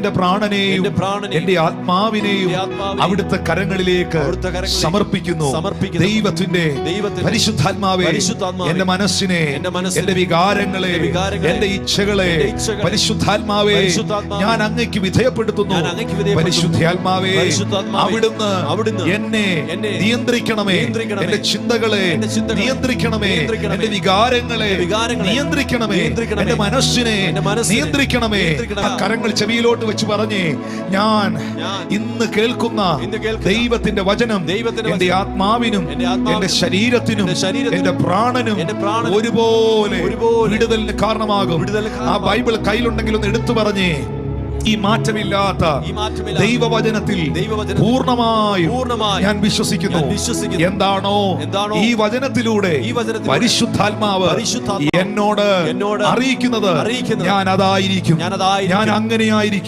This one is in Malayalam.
എന്റെ പ്രാണനെയും എന്റെ ആത്മാവിനെയും അവിടുത്തെ കരങ്ങളിലേക്ക് സമർപ്പിക്കുന്നു. ദൈവത്തിന്റെ പരിശുദ്ധാത്മാവേ, എന്റെ മനസ്സിനെ, എന്റെ വികാരങ്ങളെ, എന്റെ ഇച്ഛകളെ പരിശുദ്ധാത്മാവേ ഞാൻ അങ്ങയ്ക്ക് വിധേയപ്പെടുത്തുന്നു. പരിശുദ്ധാത്മാവേ, അവിടുന്ന് എന്നെ നിയന്ത്രിക്കണമേ. എന്റെ ചിന്തകളെ നിയന്ത്രിക്കണമേ. എന്റെ വികാരങ്ങളെ നിയന്ത്രിക്കണമേ. എന്റെ മനസ്സിനെ നിയന്ത്രിക്കണമേ. ആ കരങ്ങൾ ചെവിയിലോട്ട് വെച്ച് പറഞ്ഞേ, ഞാൻ ഇന്ന് കേൾക്കുന്ന ദൈവത്തിന്റെ വചനം എന്റെ ആത്മാവിനും എന്റെ ശരീരത്തിനും എന്റെ പ്രാണനും ഒരുപോലെ വിടുതലിന് കാരണമാകും. ആ ബൈബിൾ കയ്യിലുണ്ടെങ്കിൽ ഒന്ന് എടുത്തു പറഞ്ഞേ, ഈ മാറ്റമില്ലാത്ത ദൈവവചനത്തിൽ പൂർണ്ണമായും ഞാൻ വിശ്വസിക്കുന്നു. എന്താണോ ഈ വചനത്തിലൂടെ പരിശുദ്ധാത്മാവ് എന്നോട് അറിയിക്കുന്നത്, ഞാൻ അതായിരിക്കും, ഞാൻ അങ്ങനെയായിരിക്കും.